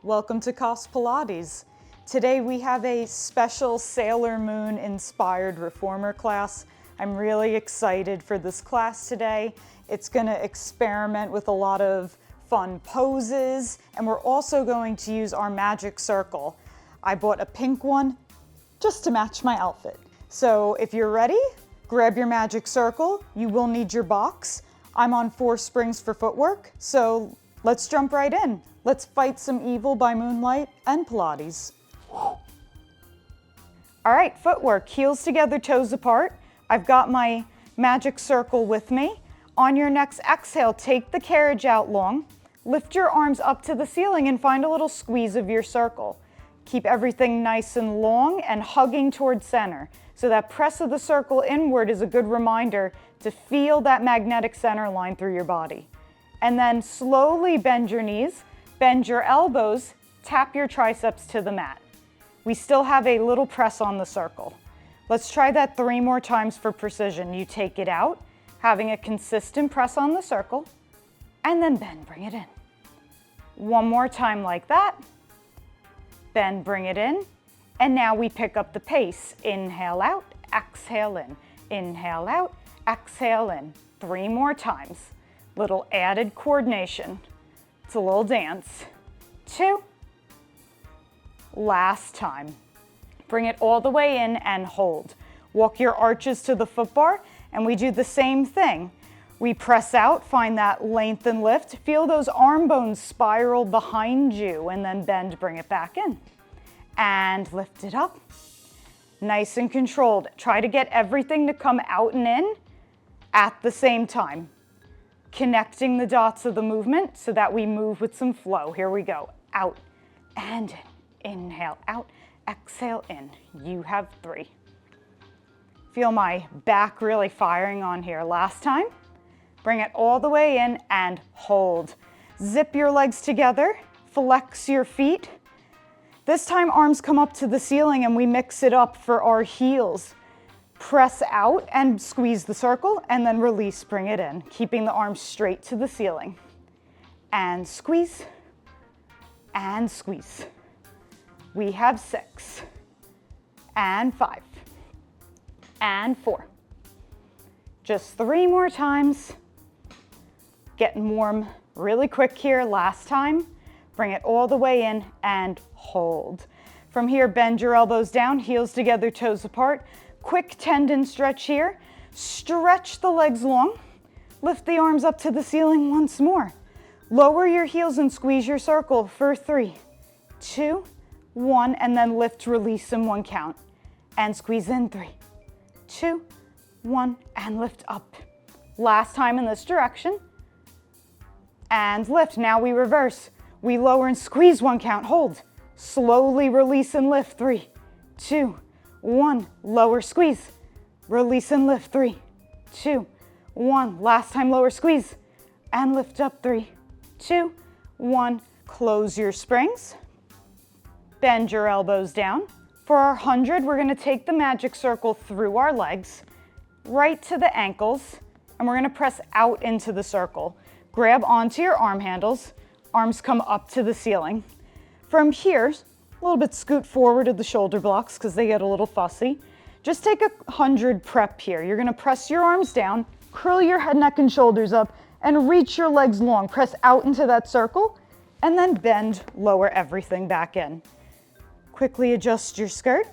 Welcome to CosPilates. Today we have a special Sailor Moon inspired reformer class. I'm really excited for this class today. It's going to experiment with a lot of fun poses, and we're also going to use our magic circle. I bought a pink one just to match my outfit. So if you're ready, grab your magic circle. You will need your box. I'm on 4 springs for footwork, so let's jump right in. Let's fight some evil by moonlight and Pilates. All right, footwork, heels together, toes apart. I've got my magic circle with me. On your next exhale, take the carriage out long. Lift your arms up to the ceiling and find a little squeeze of your circle. Keep everything nice and long and hugging towards center. So that press of the circle inward is a good reminder to feel that magnetic center line through your body. And then slowly bend your knees, bend your elbows, tap your triceps to the mat. We still have a little press on the circle. Let's try that 3 more times for precision. You take it out, having a consistent press on the circle, and then bend, bring it in. 1 more time like that. Bend, bring it in. And now we pick up the pace. Inhale out, exhale in. Inhale out, exhale in. 3 more times. Little added coordination. It's a little dance. 2. Last time. Bring it all the way in and hold. Walk your arches to the foot bar, and we do the same thing. We press out, find that length and lift. Feel those arm bones spiral behind you, and then bend, bring it back in. And lift it up. Nice and controlled. Try to get everything to come out and in at the same time. Connecting the dots of the movement so that we move with some flow. Here we go. Out and in. Inhale out, exhale in. You have 3. Feel my back really firing on here. Last time. Bring it all the way in and hold. Zip your legs together. Flex your feet. This time arms come up to the ceiling and we mix it up for our heels. Press out and squeeze the circle and then release, bring it in. Keeping the arms straight to the ceiling. And squeeze. And squeeze. We have 6. And 5. And 4. Just 3 more times. Getting warm really quick here. Last time. Bring it all the way in and hold. From here, bend your elbows down, heels together, toes apart. Quick tendon stretch here. Stretch the legs long. Lift the arms up to the ceiling once more. Lower your heels and squeeze your circle for 3, 2, 1, and then lift, release in 1 count. And squeeze in 3, 2, 1, and lift up. Last time in this direction. And lift. Now we reverse. We lower and squeeze 1 count. Hold. Slowly release and lift. 3, 2, 1. Lower, squeeze. Release and lift. 3, 2, 1. Last time, lower, squeeze. And lift up. 3, 2, 1. Close your springs. Bend your elbows down. For our 100, we're going to take the magic circle through our legs, right to the ankles, and we're going to press out into the circle. Grab onto your arm handles. Arms come up to the ceiling. From here, a little bit scoot forward of the shoulder blocks because they get a little fussy. Just take a 100 prep here. You're going to press your arms down, curl your head, neck, and shoulders up, and reach your legs long. Press out into that circle, and then bend, lower everything back in. Quickly adjust your skirt.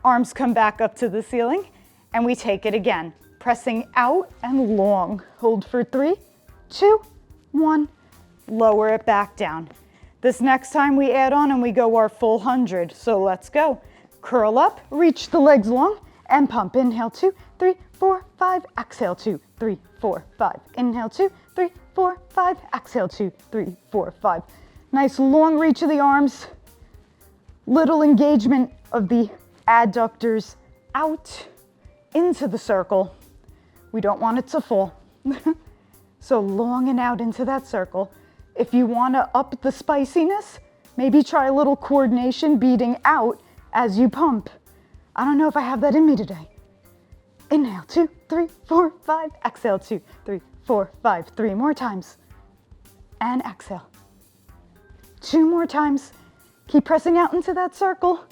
Arms come back up to the ceiling, and we take it again. Pressing out and long. Hold for 3, 2, 1. Lower it back down. This next time we add on and we go our full 100. So let's go. Curl up, reach the legs long, and pump. Inhale, 2, 3, 4, 5. Exhale, 2, 3, 4, 5. Inhale, 2, 3, 4, 5. Exhale, 2, 3, 4, 5. Nice long reach of the arms. Little engagement of the adductors out into the circle. We don't want it to fall. So long and out into that circle. If you want to up the spiciness, maybe try a little coordination beating out as you pump. I don't know if I have that in me today. Inhale, 2, 3, 4, 5. Exhale, 2, 3, 4, 5. 3 more times. And exhale. 2 more times. Keep pressing out into that circle.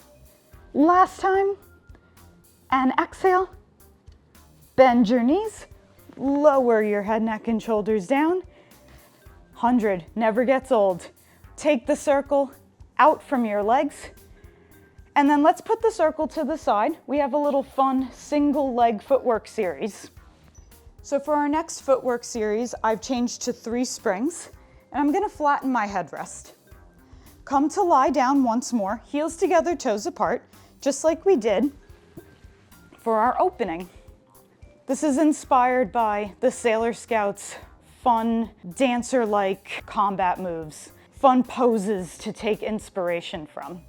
Last time. And exhale. Bend your knees. Lower your head, neck, and shoulders down. 100, never gets old. Take the circle out from your legs. And then let's put the circle to the side. We have a little fun single leg footwork series. So for our next footwork series, I've changed to 3 springs, and I'm gonna flatten my headrest. Come to lie down once more, heels together, toes apart, just like we did for our opening. This is inspired by the Sailor Scouts' fun dancer-like combat moves, fun poses to take inspiration from.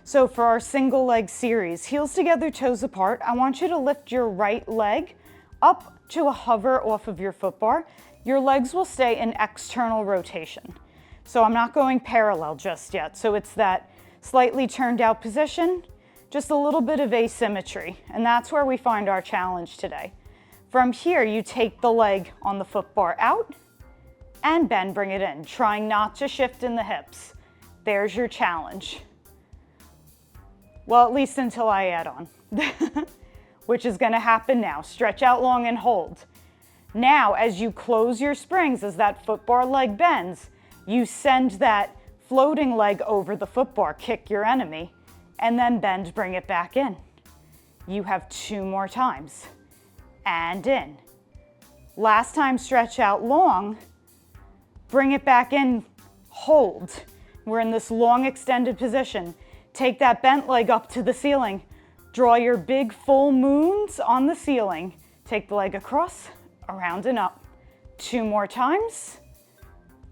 So for our single leg series, heels together, toes apart, I want you to lift your right leg up to a hover off of your foot bar. Your legs will stay in external rotation. So I'm not going parallel just yet. So it's that slightly turned out position, just a little bit of asymmetry. And that's where we find our challenge today. From here, you take the leg on the foot bar out and bend, bring it in, trying not to shift in the hips. There's your challenge. Well, at least until I add on, which is gonna happen now. Stretch out long and hold. Now, as you close your springs, as that foot bar leg bends, you send that floating leg over the foot bar, kick your enemy, and then bend, bring it back in. You have 2 more times. And in. Last time, stretch out long, bring it back in, hold. We're in this long extended position. Take that bent leg up to the ceiling. Draw your big full moons on the ceiling. Take the leg across, around and up. 2 more times.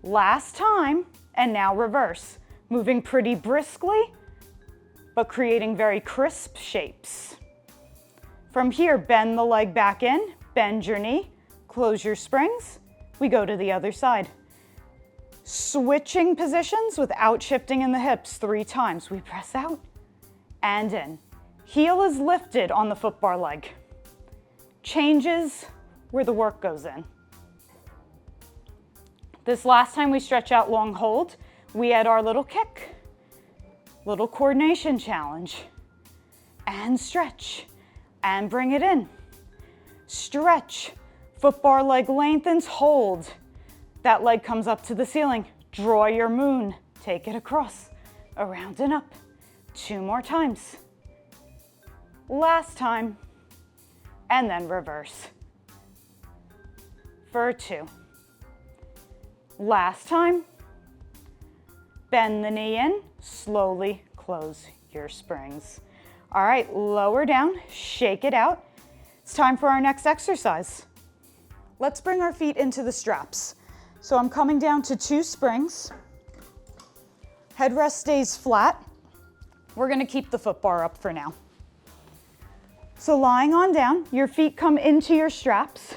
Last time, and now reverse. Moving pretty briskly, but creating very crisp shapes. From here, bend the leg back in, bend your knee, close your springs. We go to the other side. Switching positions without shifting in the hips 3 times. We press out and in. Heel is lifted on the foot bar leg. Changes where the work goes in. This last time we stretch out long hold, we add our little kick, little coordination challenge, and stretch, and bring it in. Stretch, foot bar leg lengthens, hold. That leg comes up to the ceiling. Draw your moon. Take it across, around and up. 2 more times. Last time. And then reverse. For 2. Last time. Bend the knee in. Slowly close your springs. All right, lower down. Shake it out. It's time for our next exercise. Let's bring our feet into the straps. So I'm coming down to 2 springs. Headrest stays flat. We're gonna keep the foot bar up for now. So lying on down, your feet come into your straps.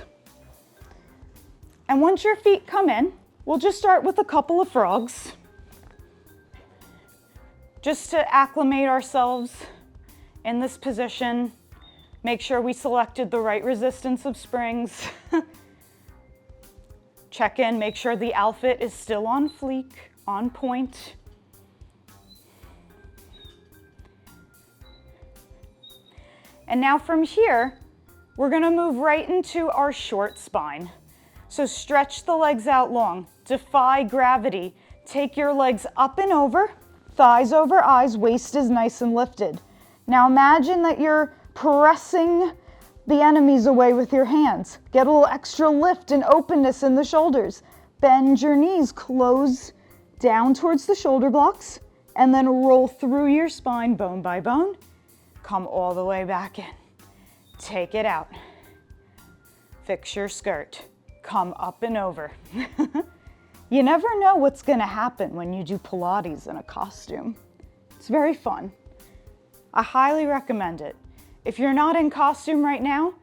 And once your feet come in, we'll just start with a couple of frogs. Just to acclimate ourselves in this position. Make sure we selected the right resistance of springs. Check in, make sure the outfit is still on fleek, on point. And now from here, we're gonna move right into our short spine. So stretch the legs out long, defy gravity. Take your legs up and over, thighs over eyes, waist is nice and lifted. Now imagine that you're pressing the enemies away with your hands. Get a little extra lift and openness in the shoulders. Bend your knees, close down towards the shoulder blocks, and then roll through your spine bone by bone. Come all the way back in. Take it out. Fix your skirt. Come up and over. You never know what's gonna happen when you do Pilates in a costume. It's very fun. I highly recommend it. If you're not in costume right now,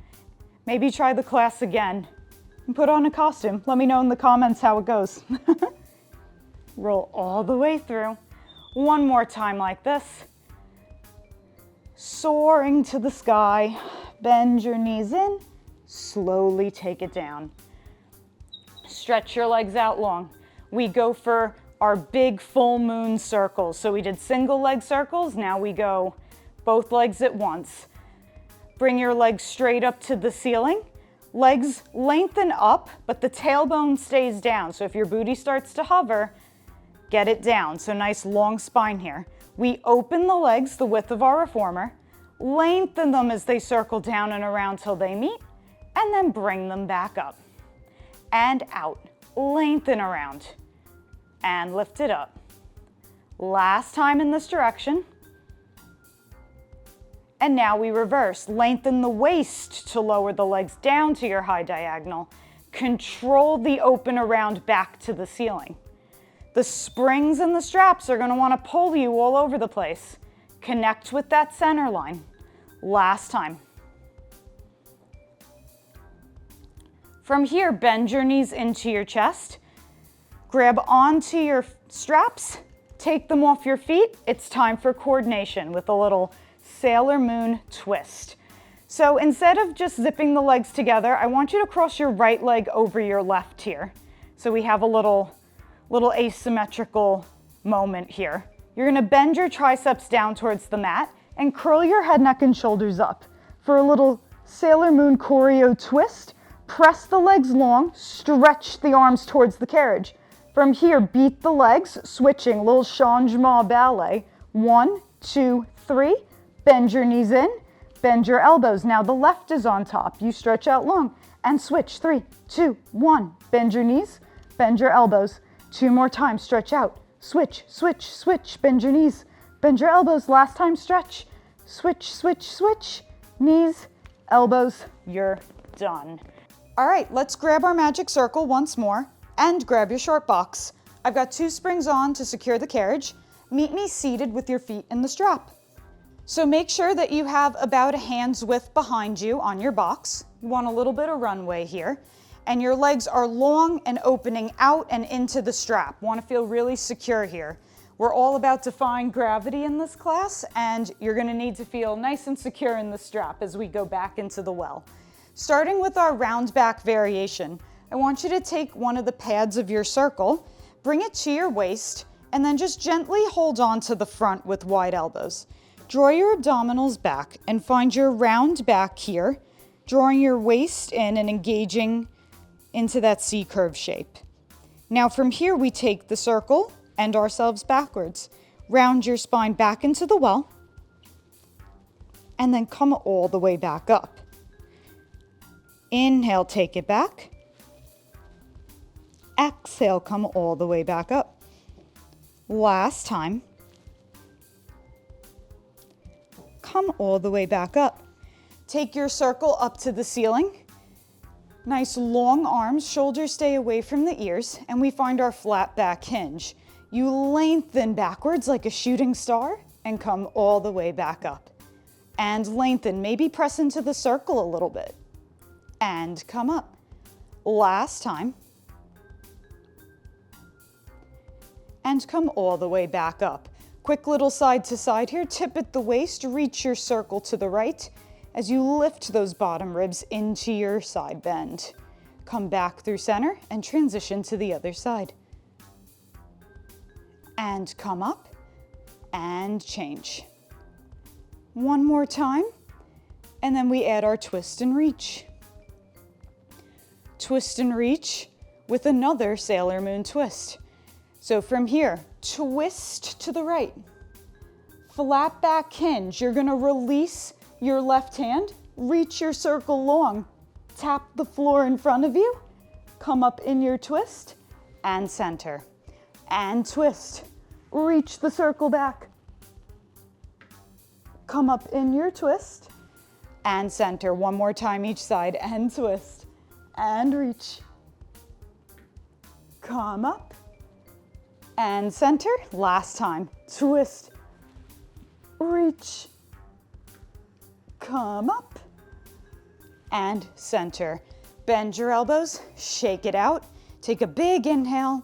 maybe try the class again and put on a costume. Let me know in the comments how it goes. Roll all the way through. One more time like this. Soaring to the sky. Bend your knees in. Slowly take it down. Stretch your legs out long. We go for our big full moon circles. So we did single leg circles, now we go both legs at once. Bring your legs straight up to the ceiling. Legs lengthen up, but the tailbone stays down. So if your booty starts to hover, get it down. So nice long spine here. We open the legs the width of our reformer, lengthen them as they circle down and around till they meet, and then bring them back up and out. Lengthen around and lift it up. Last time in this direction. And now we reverse. Lengthen the waist to lower the legs down to your high diagonal. Control the open around back to the ceiling. The springs and the straps are going to want to pull you all over the place. Connect with that center line. Last time. From here, bend your knees into your chest. Grab onto your straps. Take them off your feet. It's time for coordination with a little Sailor Moon twist. So instead of just zipping the legs together, I want you to cross your right leg over your left here. So we have a little asymmetrical moment here. You're gonna bend your triceps down towards the mat and curl your head, neck, and shoulders up. For a little Sailor Moon choreo twist, press the legs long, stretch the arms towards the carriage. From here, beat the legs, switching, little changement ballet. 1, 2, 3. Bend your knees in, bend your elbows. Now the left is on top. You stretch out long and switch. 3, 2, 1. Bend your knees, bend your elbows. 2 more times, stretch out. Switch, switch, switch. Bend your knees, bend your elbows. Last time, stretch. Switch, switch, switch. Knees, elbows, you're done. All right, let's grab our magic circle once more and grab your short box. I've got 2 springs on to secure the carriage. Meet me seated with your feet in the strap. So make sure that you have about a hand's width behind you on your box. You want a little bit of runway here. And your legs are long and opening out and into the strap. Want to feel really secure here. We're all about defying gravity in this class, and you're going to need to feel nice and secure in the strap as we go back into the well. Starting with our round back variation, I want you to take one of the pads of your circle, bring it to your waist, and then just gently hold on to the front with wide elbows. Draw your abdominals back and find your round back here, drawing your waist in and engaging into that C-curve shape. Now from here we take the circle and ourselves backwards. Round your spine back into the well, and then come all the way back up. Inhale, take it back. Exhale, come all the way back up. Last time. Come all the way back up. Take your circle up to the ceiling. Nice long arms, shoulders stay away from the ears, and we find our flat back hinge. You lengthen backwards like a shooting star and come all the way back up. And lengthen, maybe press into the circle a little bit. And come up. Last time. And come all the way back up. Quick little side to side here, tip at the waist, reach your circle to the right as you lift those bottom ribs into your side bend. Come back through center and transition to the other side. And come up and change. One more time, and then we add our twist and reach. Twist and reach with another Sailor Moon twist. So from here, twist to the right. Flat back hinge. You're gonna release your left hand, reach your circle long, tap the floor in front of you, come up in your twist, and center. And twist. Reach the circle back. Come up in your twist, and center. One more time each side, and twist, and reach. Come up, and center. Last time. Twist, reach, come up, and center. Bend your elbows, shake it out. Take a big inhale,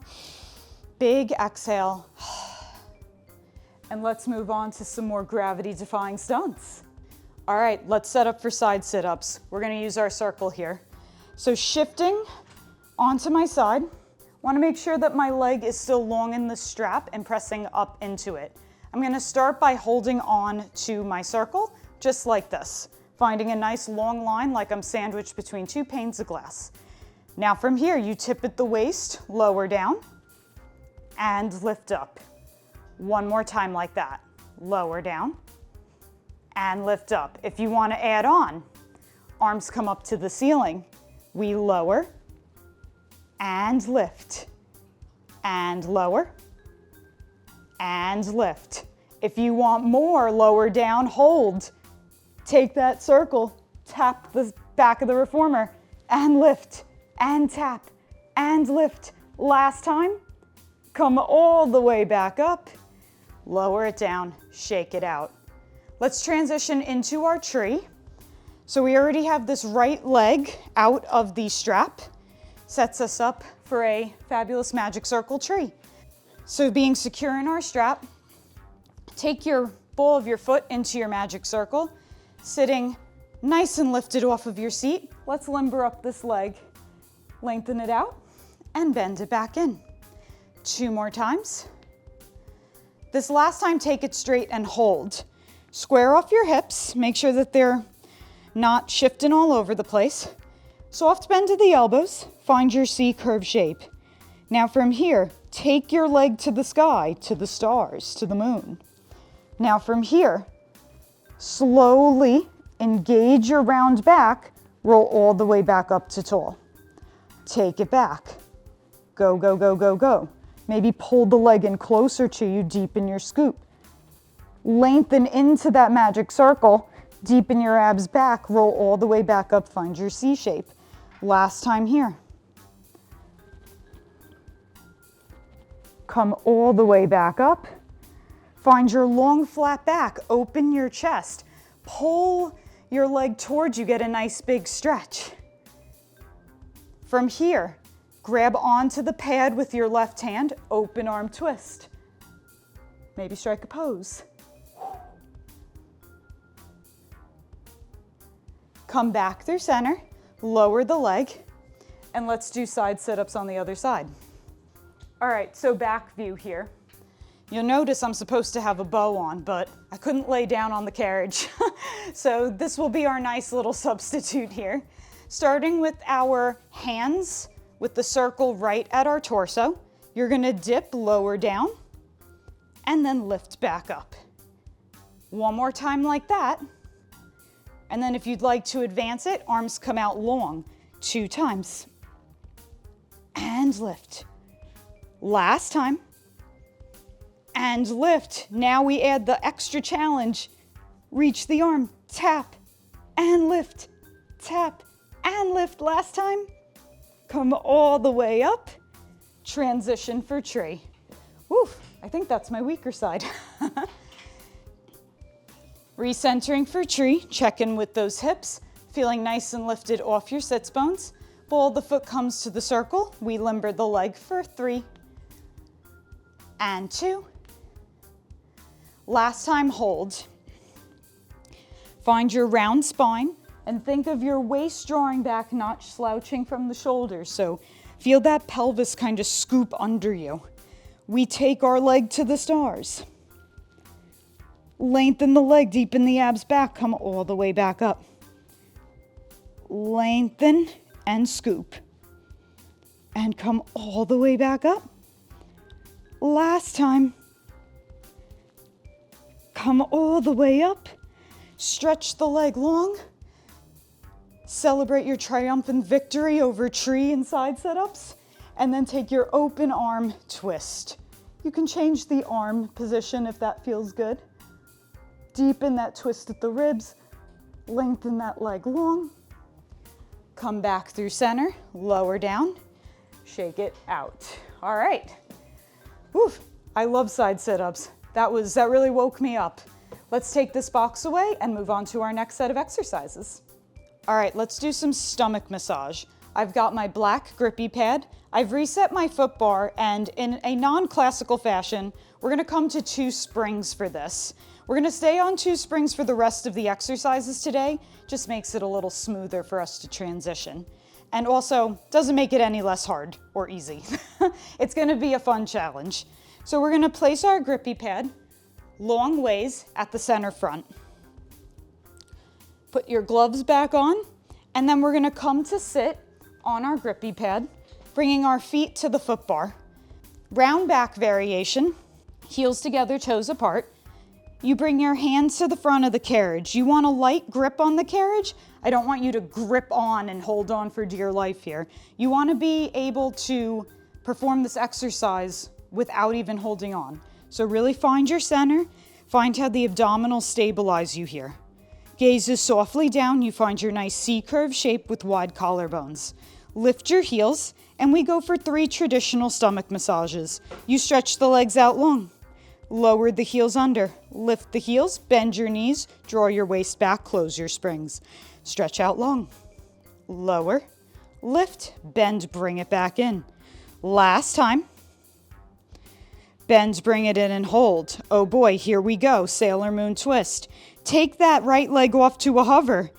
big exhale. And let's move on to some more gravity-defying stunts. All right, let's set up for side sit-ups. We're gonna use our circle here. So shifting onto my side, Want to make sure that my leg is still long in the strap and pressing up into it. I'm going to start by holding on to my circle, just like this, finding a nice long line like I'm sandwiched between two panes of glass. Now from here, you tip at the waist, lower down, and lift up. One more time like that. Lower down, and lift up. If you want to add on, arms come up to the ceiling. We lower, and lift, and lower, and lift. If you want more, lower down, hold. Take that circle, tap the back of the reformer, and lift, and tap, and lift. Last time, come all the way back up, lower it down, shake it out. Let's transition into our tree. So we already have this right leg out of the strap. Sets us up for a fabulous magic circle tree. So being secure in our strap, take your ball of your foot into your magic circle, sitting nice and lifted off of your seat. Let's limber up this leg, lengthen it out, and bend it back in. 2 more times. This last time, take it straight and hold. Square off your hips, make sure that they're not shifting all over the place. Soft bend to the elbows, find your C curve shape. Now from here, take your leg to the sky, to the stars, to the moon. Now from here, slowly engage your round back, roll all the way back up to tall. Take it back. Go, go, go, go, go. Maybe pull the leg in closer to you, deepen your scoop. Lengthen into that magic circle, deepen your abs back, roll all the way back up, find your C shape. Last time here. Come all the way back up. Find your long flat back, open your chest. Pull your leg towards you, get a nice big stretch. From here, grab onto the pad with your left hand, open arm twist. Maybe strike a pose. Come back through center, lower the leg, and let's do side sit-ups on the other side. All right, so back view here. You'll notice I'm supposed to have a bow on, but I couldn't lay down on the carriage. So this will be our nice little substitute here. Starting with our hands with the circle right at our torso, you're gonna dip lower down and then lift back up. One more time like that. And then if you'd like to advance it, arms come out long, 2 times. And lift. Last time. And lift. Now we add the extra challenge. Reach the arm, tap, and lift. Tap, and lift. Last time. Come all the way up. Transition for tree. Woo, I think that's my weaker side. Recentering for tree, check in with those hips, feeling nice and lifted off your sits bones. Ball of the foot comes to the circle. We limber the leg for 3 and 2. Last time, hold. Find your round spine and think of your waist drawing back, not slouching from the shoulders. So feel that pelvis kind of scoop under you. We take our leg to the stars. Lengthen the leg, deepen the abs back, come all the way back up. Lengthen and scoop. And come all the way back up. Last time. Come all the way up. Stretch the leg long. Celebrate your triumphant victory over tree and side sit-ups. And then take your open arm twist. You can change the arm position if that feels good. Deepen that twist at the ribs, lengthen that leg long, come back through center, lower down, shake it out. All right. Whew, I love side sit-ups. That really woke me up. Let's take this box away and move on to our next set of exercises. All right, let's do some stomach massage. I've got my black grippy pad. I've reset my foot bar, and in a non-classical fashion, we're gonna come to 2 springs for this. We're gonna stay on 2 springs for the rest of the exercises today. Just makes it a little smoother for us to transition. And also, doesn't make it any less hard or easy. It's gonna be a fun challenge. So we're gonna place our grippy pad long ways at the center front. Put your gloves back on, and then we're gonna come to sit on our grippy pad, bringing our feet to the foot bar. Round back variation, heels together, toes apart. You bring your hands to the front of the carriage. You want a light grip on the carriage. I don't want you to grip on and hold on for dear life here. You want to be able to perform this exercise without even holding on. So really find your center. Find how the abdominals stabilize you here. Gazes softly down. You find your nice C-curve shape with wide collarbones. Lift your heels, and we go for 3 traditional stomach massages. You stretch the legs out long. Lower the heels under. Lift the heels, bend your knees, draw your waist back, close your springs. Stretch out long. Lower, lift, bend, bring it back in. Last time. Bend, bring it in and hold. Oh boy, here we go. Sailor Moon twist. Take that right leg off to a hover.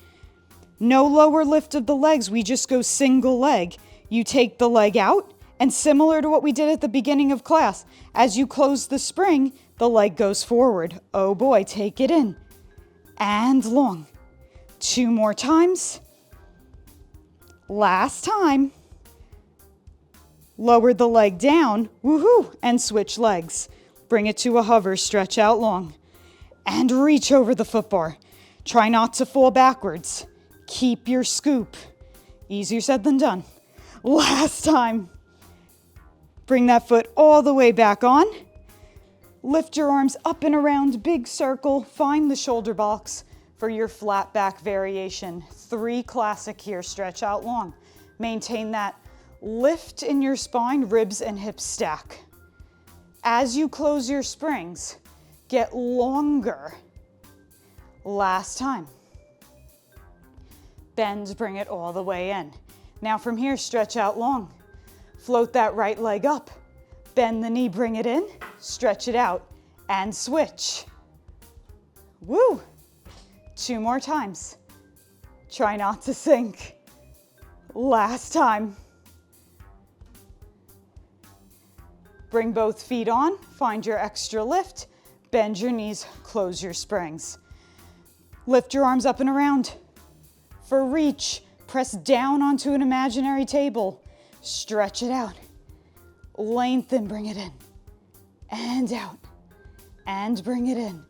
No lower lift of the legs. We just go single leg. You take the leg out, and similar to what we did at the beginning of class, as you close the spring, the leg goes forward. Oh boy, take it in. And long. 2 more times. Last time. Lower the leg down, woohoo, and switch legs. Bring it to a hover, stretch out long. And reach over the foot bar. Try not to fall backwards. Keep your scoop. Easier said than done. Last time. Bring that foot all the way back on. Lift your arms up and around, big circle. Find the shoulder box for your flat back variation. 3 classic here, stretch out long. Maintain that lift in your spine, ribs and hips stack. As you close your springs, get longer. Last time. Bend, bring it all the way in. Now from here, stretch out long. Float that right leg up. Bend the knee, bring it in, stretch it out, and switch. Woo! 2 more times. Try not to sink. Last time. Bring both feet on, find your extra lift, bend your knees, close your springs. Lift your arms up and around. For reach, press down onto an imaginary table. Stretch it out. Lengthen, bring it in. And out. And bring it in.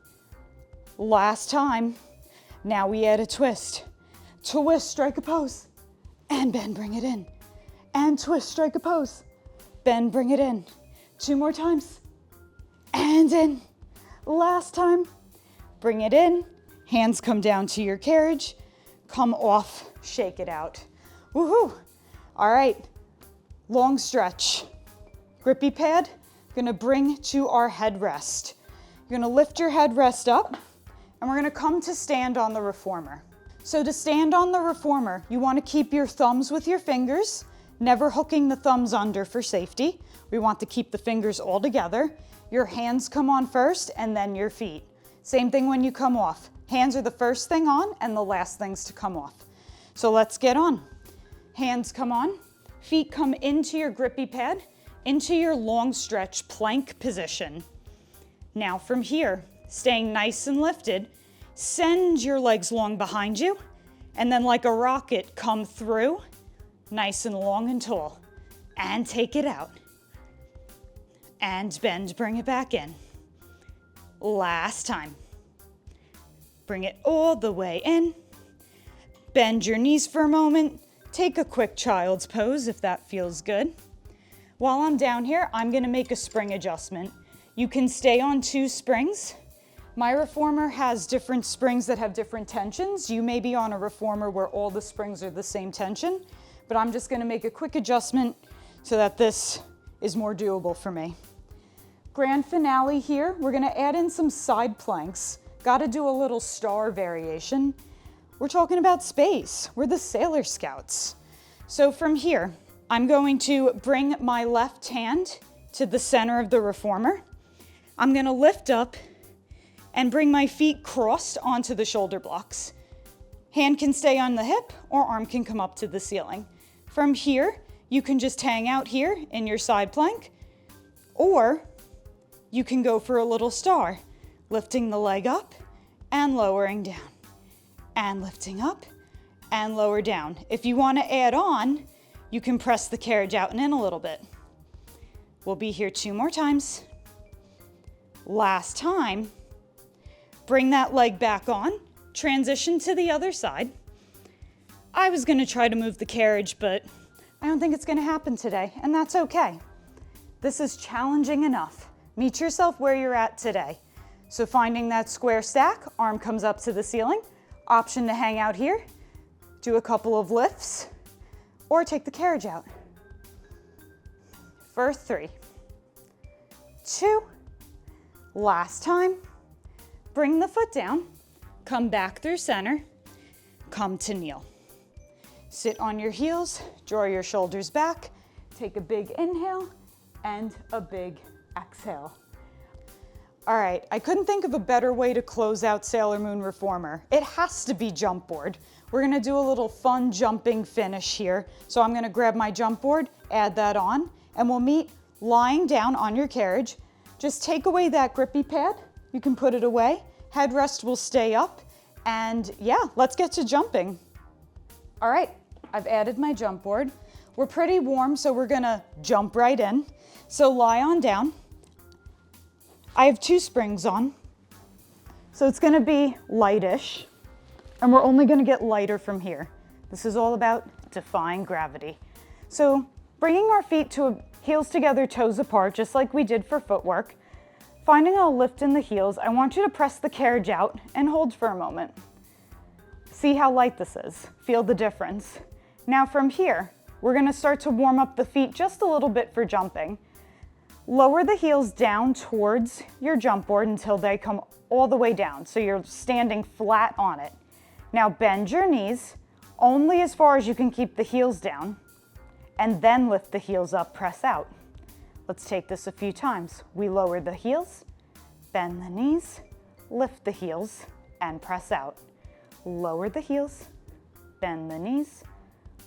Last time. Now we add a twist. Twist, strike a pose. And bend, bring it in. And twist, strike a pose. Bend, bring it in. 2 more times. And in. Last time. Bring it in. Hands come down to your carriage. Come off, shake it out. Woohoo! All right, long stretch. Grippy pad, gonna bring to our headrest. You're gonna lift your headrest up, and we're gonna come to stand on the reformer. So to stand on the reformer, you wanna keep your thumbs with your fingers, never hooking the thumbs under for safety. We want to keep the fingers all together. Your hands come on first, and then your feet. Same thing when you come off. Hands are the first thing on and the last things to come off. So let's get on. Hands come on, feet come into your grippy pad, into your long stretch plank position. Now from here, staying nice and lifted, send your legs long behind you, and then like a rocket, come through, nice and long and tall, and take it out. And bend, bring it back in. Last time. Bring it all the way in. Bend your knees for a moment. Take a quick child's pose if that feels good. While I'm down here, I'm gonna make a spring adjustment. You can stay on 2 springs. My reformer has different springs that have different tensions. You may be on a reformer where all the springs are the same tension, but I'm just gonna make a quick adjustment so that this is more doable for me. Grand finale here, we're gonna add in some side planks. Gotta do a little star variation. We're talking about space. We're the Sailor Scouts. So from here, I'm going to bring my left hand to the center of the reformer. I'm gonna lift up and bring my feet crossed onto the shoulder blocks. Hand can stay on the hip or arm can come up to the ceiling. From here, you can just hang out here in your side plank, or you can go for a little star, lifting the leg up and lowering down, and lifting up and lower down. If you want to add on, you can press the carriage out and in a little bit. We'll be here 2 more times. Last time, bring that leg back on, transition to the other side. I was gonna try to move the carriage, but I don't think it's gonna happen today, and that's okay. This is challenging enough. Meet yourself where you're at today. So finding that square stack, arm comes up to the ceiling, option to hang out here, do a couple of lifts, or take the carriage out. For 3, 2, last time. Bring the foot down, come back through center, come to kneel. Sit on your heels, draw your shoulders back, take a big inhale and a big exhale. All right, I couldn't think of a better way to close out Sailor Moon Reformer. It has to be jump board. We're gonna do a little fun jumping finish here. So I'm gonna grab my jump board, add that on, and we'll meet lying down on your carriage. Just take away that grippy pad. You can put it away. Headrest will stay up. And yeah, let's get to jumping. All right, I've added my jump board. We're pretty warm, so we're gonna jump right in. So lie on down. I have 2 springs on. So it's gonna be lightish, and we're only gonna get lighter from here. This is all about defying gravity. So bringing our feet to heels together, toes apart, just like we did for footwork. Finding a lift in the heels, I want you to press the carriage out and hold for a moment. See how light this is. Feel the difference. Now from here, we're gonna start to warm up the feet just a little bit for jumping. Lower the heels down towards your jump board until they come all the way down, so you're standing flat on it. Now bend your knees only as far as you can keep the heels down, and then lift the heels up, press out. Let's take this a few times. We lower the heels, bend the knees, lift the heels, and press out. Lower the heels, bend the knees,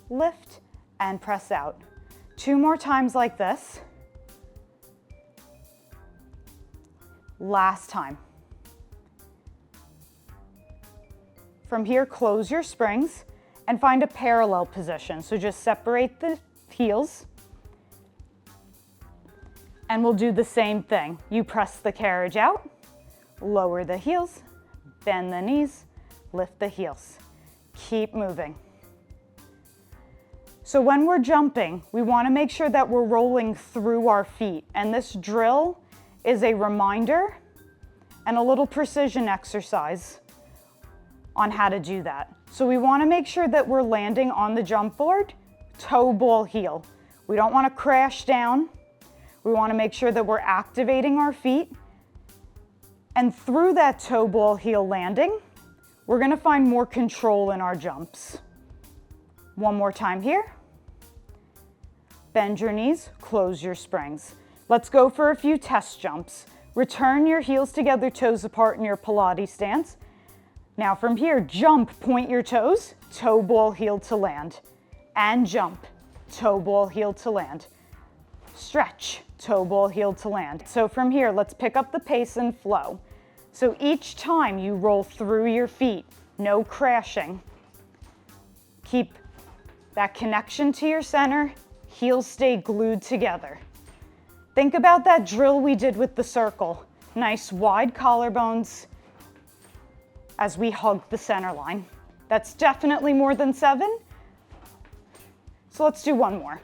lift, and press out. 2 more times like this. Last time. From here, close your springs and find a parallel position. So just separate the heels, and we'll do the same thing. You press the carriage out, lower the heels, bend the knees, lift the heels. Keep moving. So when we're jumping, we want to make sure that we're rolling through our feet, and this drill is a reminder and a little precision exercise on how to do that. So we want to make sure that we're landing on the jump board, toe ball heel. We don't want to crash down. We want to make sure that we're activating our feet. And through that toe ball heel landing, we're going to find more control in our jumps. 1 more time here. Bend your knees, close your springs. Let's go for a few test jumps. Return your heels together, toes apart in your Pilates stance. Now from here, jump, point your toes, toe ball heel to land. And jump, toe ball heel to land. Stretch, toe ball heel to land. So from here, let's pick up the pace and flow. So each time you roll through your feet, no crashing. Keep that connection to your center, heels stay glued together. Think about that drill we did with the circle. Nice wide collarbones as we hug the center line. That's definitely more than 7. So let's do 1 more.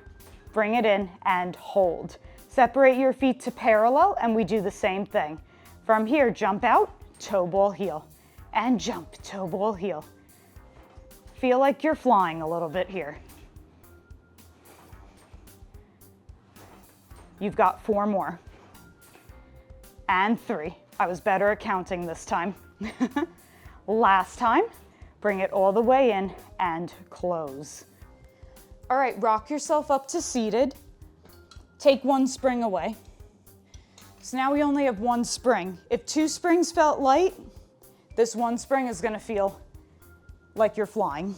Bring it in and hold. Separate your feet to parallel and we do the same thing. From here, jump out, toe ball heel, and jump, toe ball heel. Feel like you're flying a little bit here. You've got 4 more. And 3. I was better at counting this time. Last time, bring it all the way in and close. All right, rock yourself up to seated. Take 1 spring away. So now we only have 1 spring. If 2 springs felt light, this 1 spring is gonna feel like you're flying,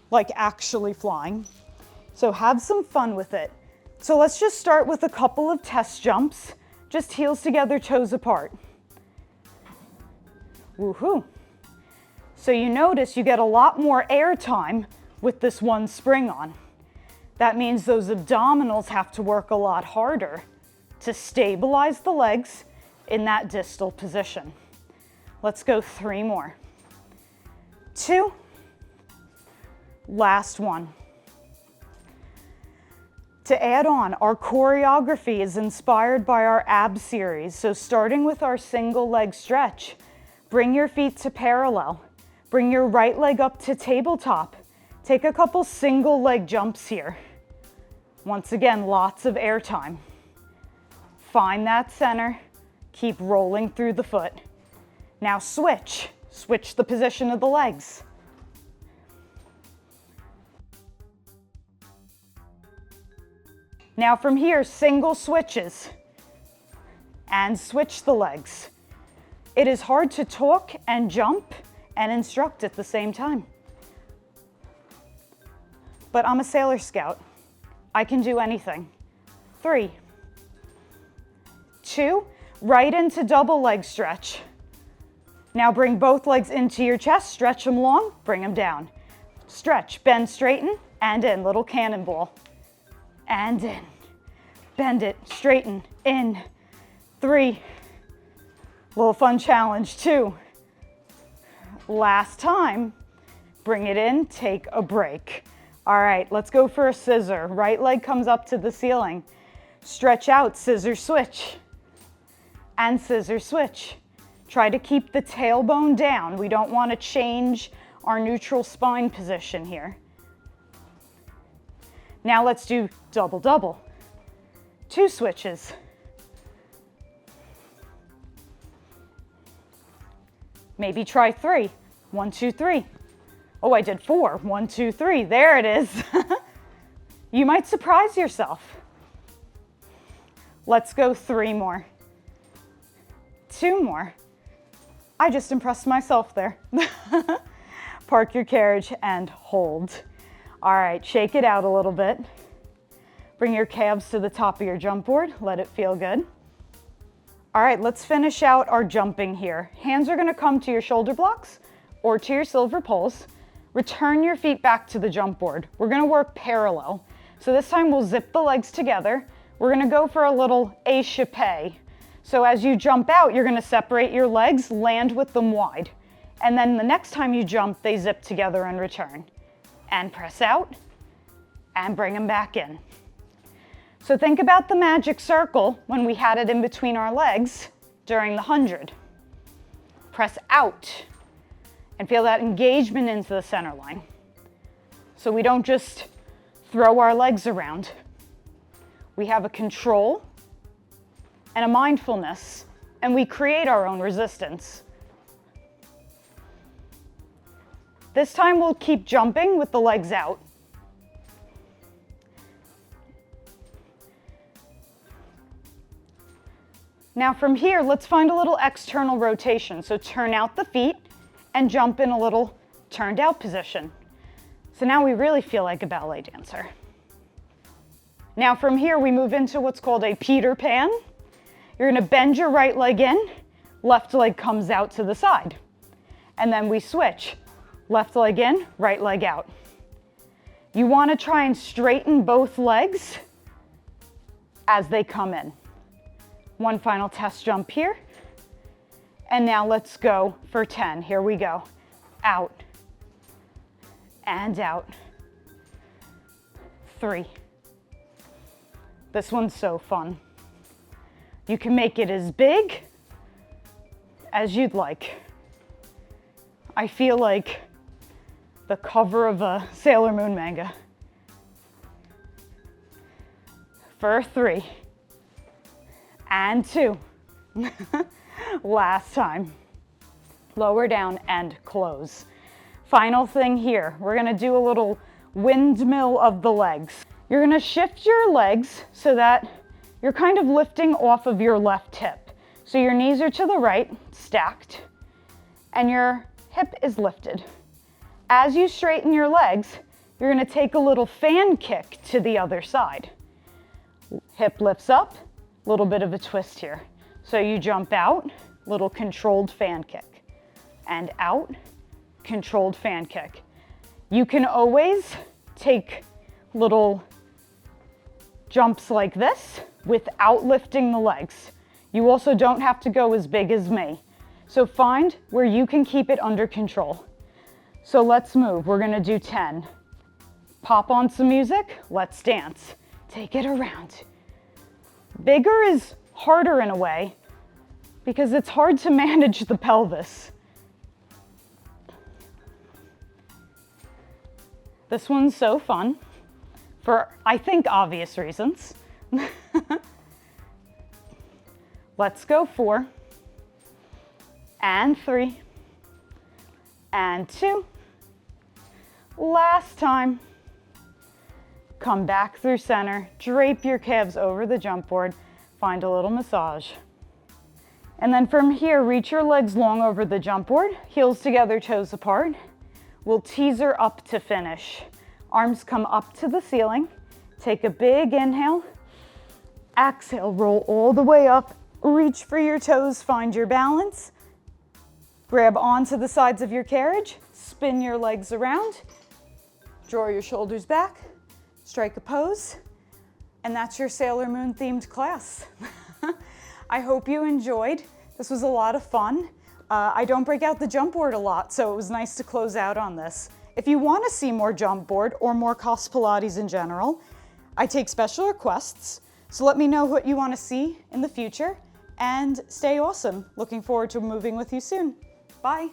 like actually flying. So have some fun with it. So let's just start with a couple of test jumps, just heels together, toes apart. Woohoo! So you notice you get a lot more air time with this one spring on. That means those abdominals have to work a lot harder to stabilize the legs in that distal position. Let's go 3 more. 2. Last one. To add on, our choreography is inspired by our ab series. So starting with our single leg stretch, bring your feet to parallel. Bring your right leg up to tabletop. Take a couple single leg jumps here. Once again, lots of air time. Find that center. Keep rolling through the foot. Now switch. Switch the position of the legs. Now from here, single switches. And switch the legs. It is hard to talk and jump and instruct at the same time. But I'm a Sailor Scout. I can do anything. 3, 2, right into double leg stretch. Now bring both legs into your chest, stretch them long, bring them down. Stretch, bend, straighten, and in, little cannonball. And in. Bend it, straighten, in. 3, little fun challenge, 2. Last time, bring it in, take a break. All right, let's go for a scissor. Right leg comes up to the ceiling. Stretch out, scissor switch. And scissor switch. Try to keep the tailbone down. We don't want to change our neutral spine position here. Now let's do double double. 2 switches. Maybe try 3. 1, 2, 3. Oh, I did 4. 1, 2, 3. There it is. You might surprise yourself. Let's go 3 more. 2 more. I just impressed myself there. Park your carriage and hold. All right, shake it out a little bit. Bring your calves to the top of your jump board. Let it feel good. All right, let's finish out our jumping here. Hands are gonna come to your shoulder blocks or to your silver poles. Return your feet back to the jump board. We're gonna work parallel. So this time we'll zip the legs together. We're gonna go for a little échappé. So as you jump out, you're gonna separate your legs, land with them wide. And then the next time you jump, they zip together and return. And press out, and bring them back in. So think about the magic circle when we had it in between our legs during the 100. Press out, and feel that engagement into the center line. So we don't just throw our legs around. We have a control and a mindfulness, and we create our own resistance. This time we'll keep jumping with the legs out. Now from here, let's find a little external rotation. So turn out the feet and jump in a little turned out position. So now we really feel like a ballet dancer. Now from here, we move into what's called a Peter Pan. You're gonna bend your right leg in, left leg comes out to the side. And then we switch, left leg in, right leg out. You wanna try and straighten both legs as they come in. One final test jump here. And now let's go for 10. Here we go. Out and out. 3. This one's so fun. You can make it as big as you'd like. I feel like the cover of a Sailor Moon manga. For 3. And 2. Last time. Lower down and close. Final thing here. We're gonna do a little windmill of the legs. You're gonna shift your legs so that you're kind of lifting off of your left hip. So your knees are to the right, stacked, and your hip is lifted. As you straighten your legs, you're gonna take a little fan kick to the other side. Hip lifts up, little bit of a twist here. So you jump out, little controlled fan kick, and out, controlled fan kick. You can always take little jumps like this without lifting the legs. You also don't have to go as big as me. So find where you can keep it under control. So let's move. We're gonna do 10. Pop on some music, let's dance. Take it around. Bigger is harder in a way because it's hard to manage the pelvis. This one's so fun for, I think, obvious reasons. Let's go 4, and 3, and 2. Last time. Come back through center, drape your calves over the jump board, find a little massage. And then from here, reach your legs long over the jump board, heels together, toes apart. We'll teaser up to finish. Arms come up to the ceiling. Take a big inhale. Exhale, roll all the way up. Reach for your toes, find your balance. Grab onto the sides of your carriage. Spin your legs around. Draw your shoulders back. Strike a pose. And that's your Sailor Moon themed class. I hope you enjoyed. This was a lot of fun. I don't break out the jump board a lot, so it was nice to close out on this. If you want to see more jump board or more CosPilates in general, I take special requests, so let me know what you want to see in the future, and stay awesome. Looking forward to moving with you soon. Bye.